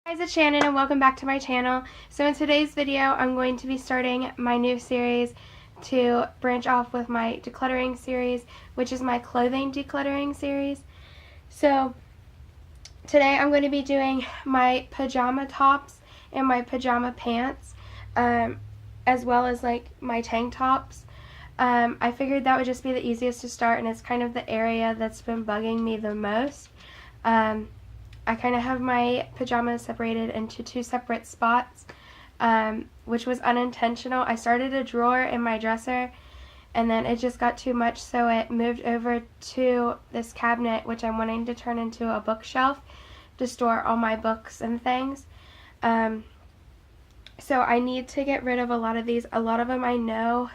Hi guys, it's Shannon and welcome back to my channel. So in today's video I'm going to be starting my new series to branch off with my decluttering series, which is my clothing decluttering series. So today I'm going to be doing my pajama tops and my pajama pants, as well as like my tank tops. I figured that would just be the easiest to start, and it's kind of the area that's been bugging me the most. I kind of have my pajamas separated into two separate spots, which was unintentional. I started a drawer in my dresser, and then it just got too much, so it moved over to this cabinet, which I'm wanting to turn into a bookshelf to store all my books and things. So I need to get rid of a lot of these. A lot of them I know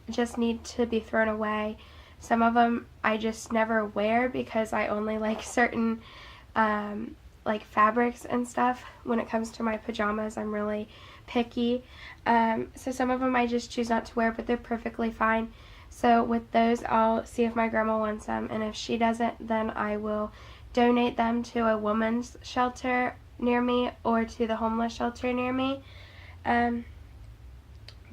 just need to be thrown away. Some of them I just never wear because I only like certain like fabrics and stuff. When it comes to my pajamas, I'm really picky. So some of them I just choose not to wear, but they're perfectly fine. So with those, I'll see if my grandma wants them, and if she doesn't, then I will donate them to a woman's shelter near me or to the homeless shelter near me.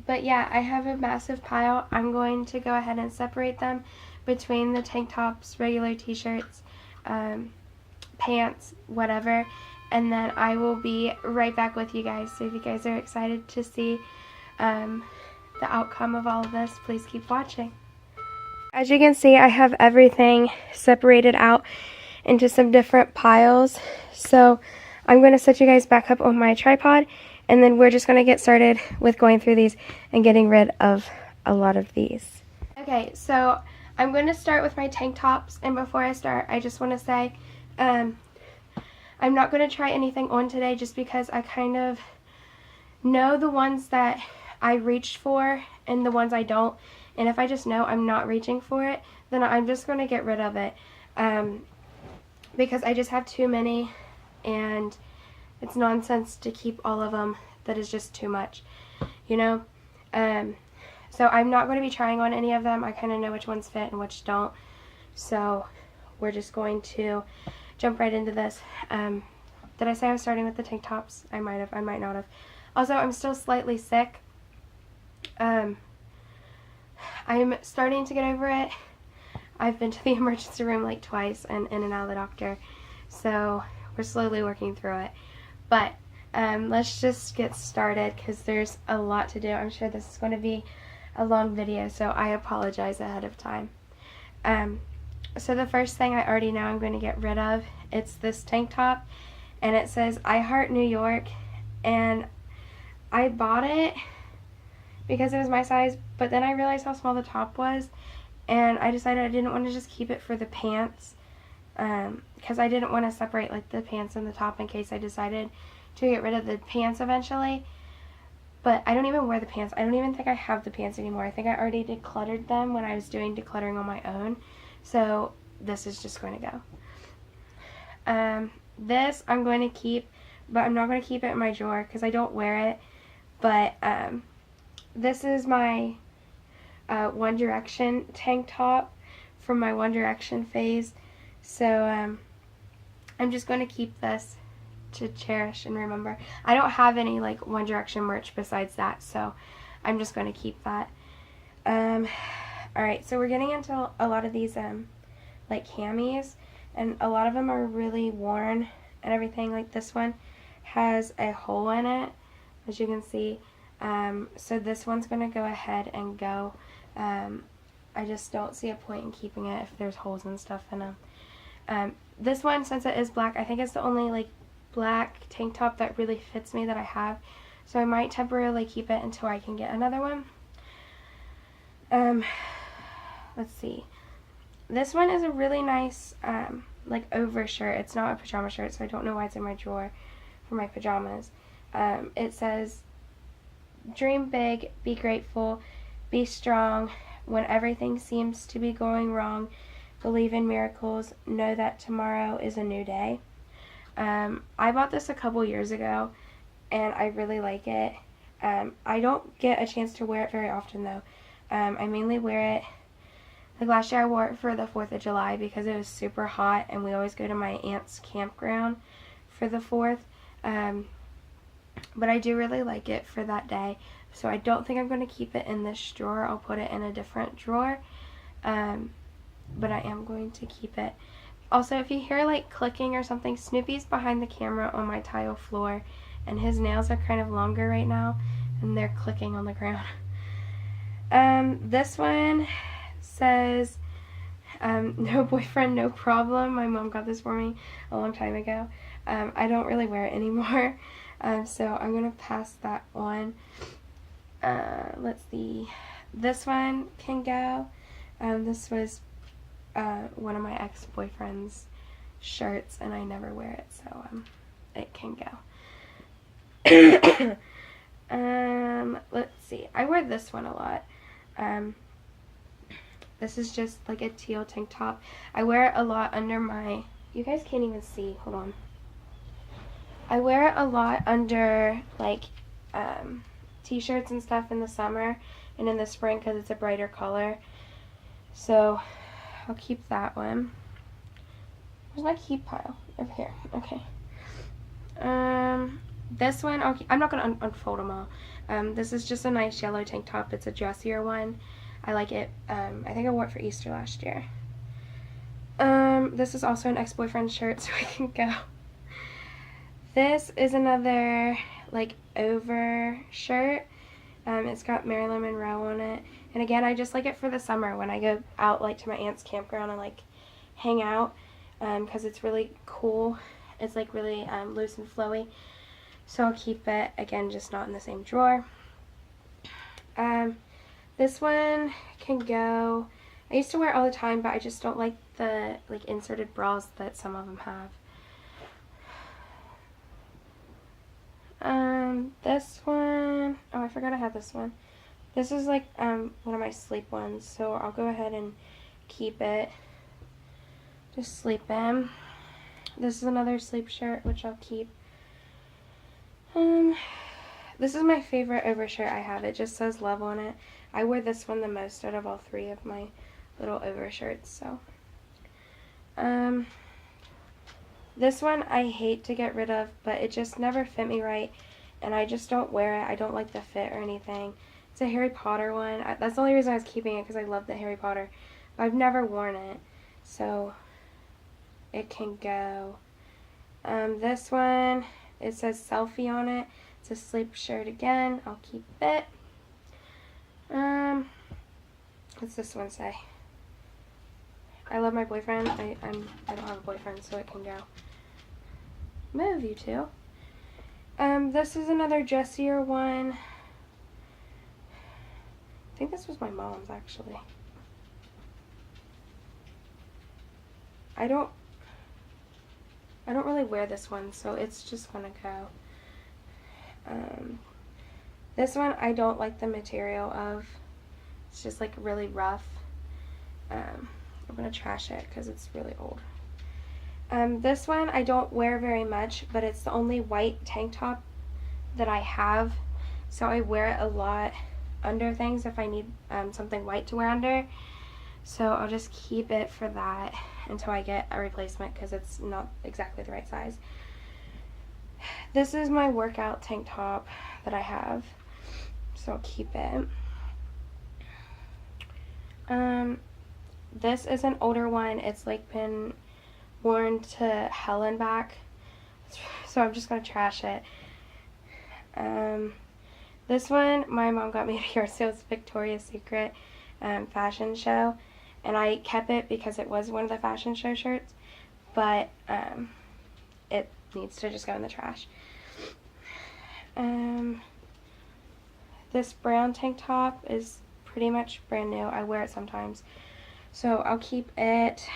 But yeah, I have a massive pile. I'm going to go ahead and separate them between the tank tops, regular t-shirts, pants, whatever, and then I will be right back with you guys. So if you guys are excited to see the outcome of all of this, please keep watching. As you can see, I have everything separated out into some different piles. So I'm going to set you guys back up on my tripod, and then we're just going to get started with going through these and getting rid of a lot of these. Okay, so I'm going to start with my tank tops, and before I start, I just want to say I'm not going to try anything on today just because I kind of know the ones that I reached for and the ones I don't, and if I just know I'm not reaching for it, then I'm just going to get rid of it, because I just have too many, and it's nonsense to keep all of them. That is just too much, you know. So I'm not going to be trying on any of them. I kind of know which ones fit and which don't. So we're just going to jump right into this. Did I say I was starting with the tank tops? I might have. I might not have. Also, I'm still slightly sick. I'm starting to get over it. I've been to the emergency room like twice and in and out of the doctor. So we're slowly working through it. But let's just get started because there's a lot to do. I'm sure this is going to be a long video, so I apologize ahead of time. So the first thing I already know I'm going to get rid of, it's this tank top, and it says I Heart New York, and I bought it because it was my size, but then I realized how small the top was, and I decided I didn't want to just keep it for the pants, because I didn't want to separate like the pants and the top in case I decided to get rid of the pants eventually. But I don't even wear the pants. I don't even think I have the pants anymore. I think I already decluttered them when I was doing decluttering on my own. So this is just going to go. This I'm going to keep, but I'm not going to keep it in my drawer because I don't wear it. But this is my One Direction tank top from my One Direction phase. So I'm just going to keep this to cherish and remember. I don't have any like One Direction merch besides that, so I'm just going to keep that. Alright, so we're getting into a lot of these like camis, and a lot of them are really worn and everything. Like this one has a hole in it, as you can see. So this one's going to go ahead and go. I just don't see a point in keeping it if there's holes and stuff in them. This one, since it is black, I think it's the only like black tank top that really fits me that I have, so I might temporarily keep it until I can get another one. Let's see. This one is a really nice like over shirt. It's not a pajama shirt, so I don't know why it's in my drawer for my pajamas. It says, "Dream big, be grateful, be strong. When everything seems to be going wrong, believe in miracles. Know that tomorrow is a new day." I bought this a couple years ago, and I really like it. I don't get a chance to wear it very often, though. I mainly wear it, like last year I wore it for the 4th of July because it was super hot, and we always go to my aunt's campground for the 4th. But I do really like it for that day. So I don't think I'm going to keep it in this drawer. I'll put it in a different drawer. But I am going to keep it. Also, if you hear like clicking or something, Snoopy's behind the camera on my tile floor, and his nails are kind of longer right now, and they're clicking on the ground. This one says, no boyfriend, no problem. My mom got this for me a long time ago. I don't really wear it anymore, so I'm going to pass that on. Let's see. This one can go. This was one of my ex-boyfriend's shirts, and I never wear it, so it can go. Let's see. I wear this one a lot. This is just like a teal tank top. I wear it a lot under my, you guys can't even see, hold on. I wear it a lot under like t-shirts and stuff in the summer and in the spring because it's a brighter color. So I'll keep that one. Where's my keep pile? Over here. Okay. This one, I'm not going to unfold them all. This is just a nice yellow tank top. It's a dressier one. I like it. I think I wore it for Easter last year. This is also an ex-boyfriend shirt, so I can go. This is another, like, over shirt. It's got Marilyn Monroe on it. And again, I just like it for the summer when I go out, like, to my aunt's campground and, like, hang out. Because it's really cool. It's, like, really loose and flowy. So I'll keep it, again, just not in the same drawer. This one can go. I used to wear it all the time, but I just don't like the like inserted bras that some of them have. This one, oh, I forgot I had this one. This is like one of my sleep ones, so I'll go ahead and keep it. Just sleep in. This is another sleep shirt, which I'll keep. This is my favorite overshirt I have. It just says love on it. I wear this one the most out of all three of my little overshirts, so. This one I hate to get rid of, but it just never fit me right, and I just don't wear it. I don't like the fit or anything. It's a Harry Potter one. That's the only reason I was keeping it, because I love the Harry Potter. But I've never worn it, so it can go. This one, it says selfie on it. It's a sleep shirt again. I'll keep it. What's this one say? I love my boyfriend. I don't have a boyfriend, so it can go. Move, you two. This is another dressier one. I think this was my mom's, actually. I don't really wear this one, so it's just gonna go. This one I don't like the material of. It's just like really rough. I'm gonna trash it because it's really old. This one I don't wear very much, but it's the only white tank top that I have, so I wear it a lot under things if I need something white to wear under. So I'll just keep it for that until I get a replacement because it's not exactly the right size. This is my workout tank top that I have, so I'll keep it. This is an older one. It's like been worn to hell and back, so I'm just gonna trash it. This one my mom got me at a yard sale. It's Victoria's Secret fashion show, and I kept it because it was one of the fashion show shirts, but it needs to just go in the trash. This brown tank top is pretty much brand new. I wear it sometimes, so I'll keep it.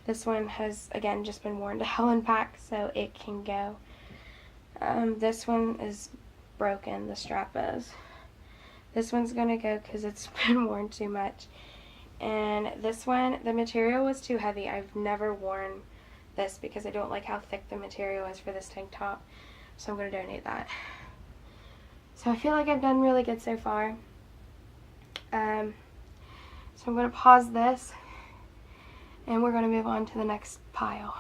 This one has, again, just been worn to hell and back, so it can go. This one is broken, the strap is. This one's gonna go because it's been worn too much. And this one, the material was too heavy. I've never worn this because I don't like how thick the material is for this tank top, so I'm gonna donate that. So I feel like I've done really good so far. So I'm gonna pause this and we're gonna move on to the next pile.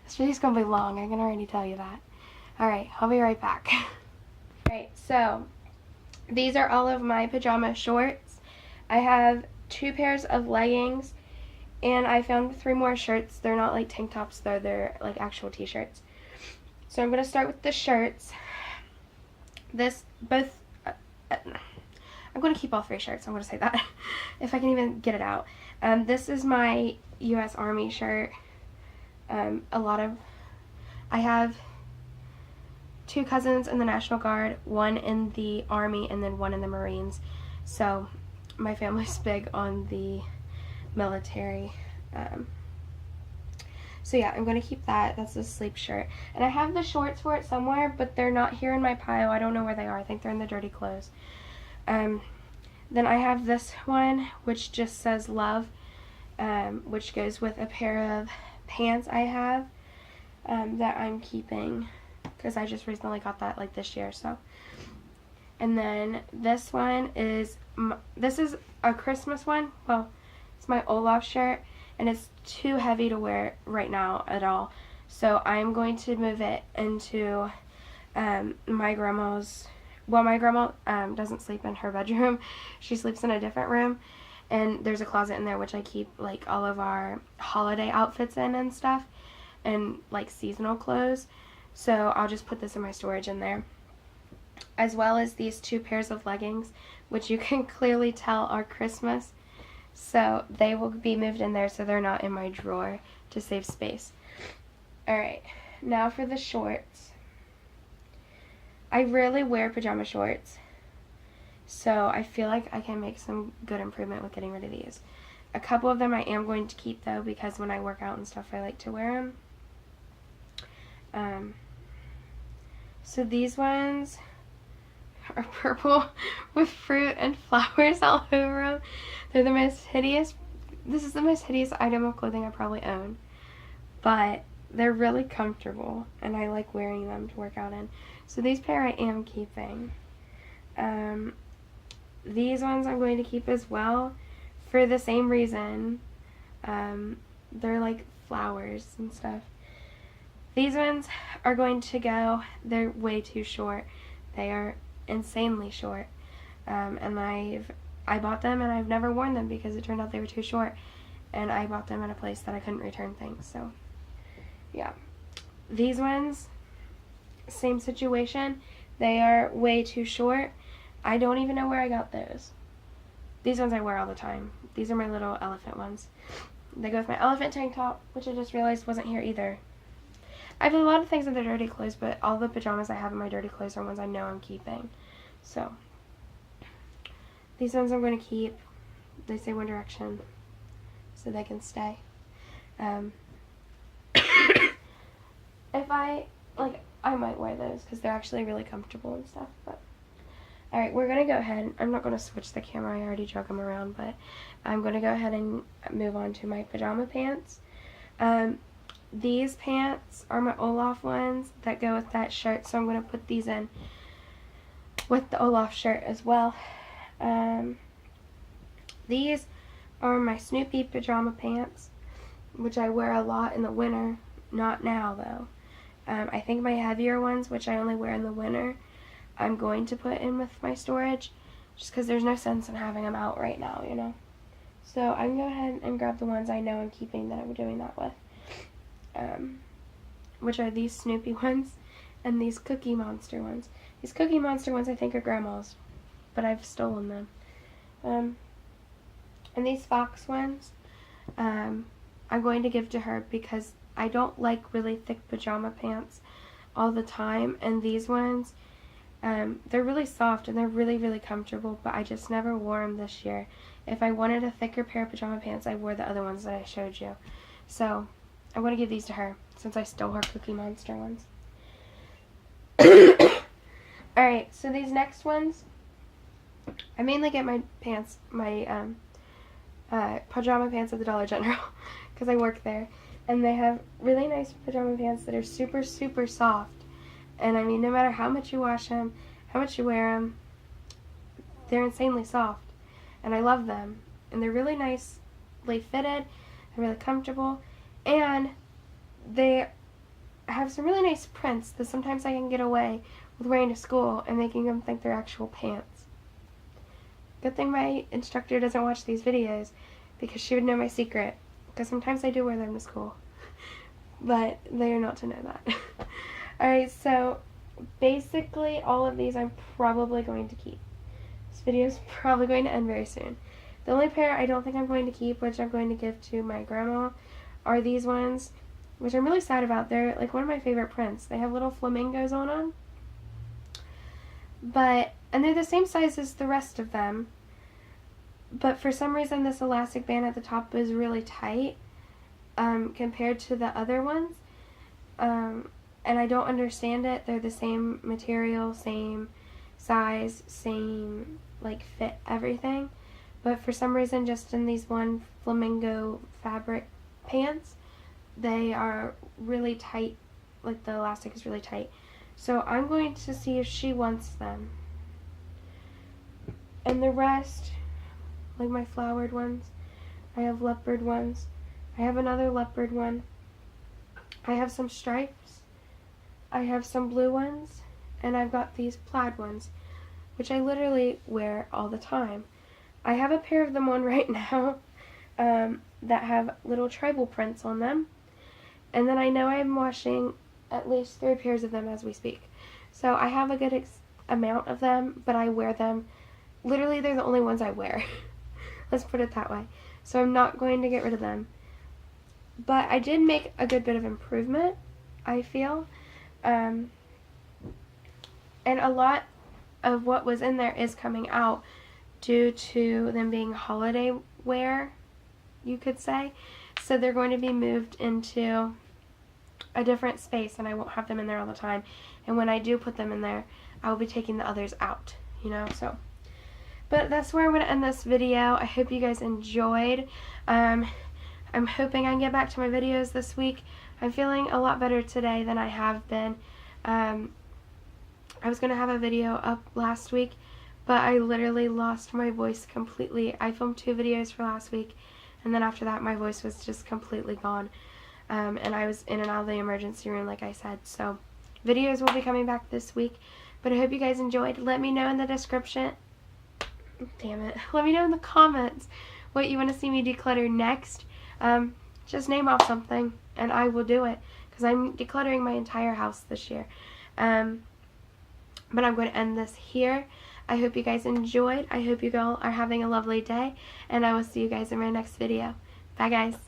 This video's gonna be long, I can already tell you that. Alright, I'll be right back. Alright, so these are all of my pajama shorts. I have 2 pairs of leggings, and I found 3 more shirts. They're not like tank tops though, they're like actual t-shirts. So I'm going to start with the shirts. I'm going to keep all 3 shirts, I'm going to say that, if I can even get it out. This is my U.S. Army shirt. I have 2 cousins in the National Guard, 1 in the Army, and then 1 in the Marines. So my family's big on the military. So yeah, I'm going to keep that. That's a sleep shirt. And I have the shorts for it somewhere, but they're not here in my pile. I don't know where they are. I think they're in the dirty clothes. Then I have this one, which just says love, which goes with a pair of pants I have that I'm keeping because I just recently got that like this year. So, and then this one is this is a Christmas one. Well, it's my Olaf shirt, and it's too heavy to wear right now at all. So I'm going to move it into my grandma's. Well, my grandma doesn't sleep in her bedroom. She sleeps in a different room. And there's a closet in there which I keep like all of our holiday outfits in and stuff. And like seasonal clothes. So I'll just put this in my storage in there. As well as these 2 pairs of leggings, which you can clearly tell are Christmas. So they will be moved in there so they're not in my drawer to save space. Alright, now for the shorts. I rarely wear pajama shorts, so I feel like I can make some good improvement with getting rid of these. A couple of them I am going to keep though, because when I work out and stuff I like to wear them. So these ones are purple with fruit and flowers all over them. They're the most hideous. This is the most hideous item of clothing I probably own. But they're really comfortable, and I like wearing them to work out in. So these pair I am keeping. These ones I'm going to keep as well for the same reason. They're like flowers and stuff. These ones are going to go. They're way too short. They are insanely short. And I bought them and I've never worn them because it turned out they were too short. And I bought them at a place that I couldn't return things. So yeah. These ones, same situation. They are way too short. I don't even know where I got those. These ones I wear all the time. These are my little elephant ones. They go with my elephant tank top, which I just realized wasn't here either. I have a lot of things in the dirty clothes, but all the pajamas I have in my dirty clothes are ones I know I'm keeping. So, these ones I'm going to keep. They say One Direction, so they can stay. If I might wear those because they're actually really comfortable and stuff. But alright, we're going to go ahead. I'm not going to switch the camera. I already drug them around, but I'm going to go ahead and move on to my pajama pants. These pants are my Olaf ones that go with that shirt, so I'm going to put these in with the Olaf shirt as well. These are my Snoopy pajama pants, which I wear a lot in the winter. Not now, though. I think my heavier ones, which I only wear in the winter, I'm going to put in with my storage, just because there's no sense in having them out right now, you know. So I can go ahead and grab the ones I know I'm keeping that I'm doing that with. Which are these Snoopy ones and these Cookie Monster ones. These Cookie Monster ones I think are Grandma's, but I've stolen them. And these Fox ones, I'm going to give to her because I don't like really thick pajama pants all the time, and these ones, they're really soft and they're really, really comfortable, but I just never wore them this year. If I wanted a thicker pair of pajama pants, I wore the other ones that I showed you. So I'm going to give these to her since I stole her Cookie Monster ones. Alright, so these next ones, I mainly get my pants, my pajama pants at the Dollar General because I work there. And they have really nice pajama pants that are super, super soft. And I mean, no matter how much you wash them, how much you wear them, they're insanely soft. And I love them. And they're really nicely fitted. They're really comfortable. And they I have some really nice prints that sometimes I can get away with wearing to school and making them think they're actual pants. Good thing my instructor doesn't watch these videos, because she would know my secret, because sometimes I do wear them to school. But they are not to know that. Alright, so basically all of these I'm probably going to keep. This video is probably going to end very soon. The only pair I don't think I'm going to keep, which I'm going to give to my grandma, are these ones, which I'm really sad about. They're like one of my favorite prints. They have little flamingos on them. And they're the same size as the rest of them. But for some reason this elastic band at the top is really tight compared to the other ones. And I don't understand it. They're the same material, same size, same like fit, everything. But for some reason, just in these one flamingo fabric pants, they are really tight, like the elastic is really tight. So I'm going to see if she wants them. And the rest, like my flowered ones, I have leopard ones, I have another leopard one, I have some stripes, I have some blue ones, and I've got these plaid ones, which I literally wear all the time. I have a pair of them on right now that have little tribal prints on them. And then I know I'm washing at least 3 pairs of them as we speak. So I have a good amount of them, but I wear them. Literally, they're the only ones I wear. Let's put it that way. So I'm not going to get rid of them. But I did make a good bit of improvement, I feel. And a lot of what was in there is coming out due to them being holiday wear, you could say. So they're going to be moved into a different space, and I won't have them in there all the time. And when I do put them in there, I will be taking the others out, you know, so. But that's where I'm going to end this video. I hope you guys enjoyed. I'm hoping I can get back to my videos this week. I'm feeling a lot better today than I have been. I was going to have a video up last week, but I literally lost my voice completely. I filmed 2 videos for last week, and then after that my voice was just completely gone. And I was in and out of the emergency room, like I said. So videos will be coming back this week, but I hope you guys enjoyed. Let me know in the description. Damn it. Let me know in the comments what you want to see me declutter next. Just name off something, and I will do it, because I'm decluttering my entire house this year. But I'm going to end this here. I hope you guys enjoyed. I hope you all are having a lovely day, and I will see you guys in my next video. Bye, guys.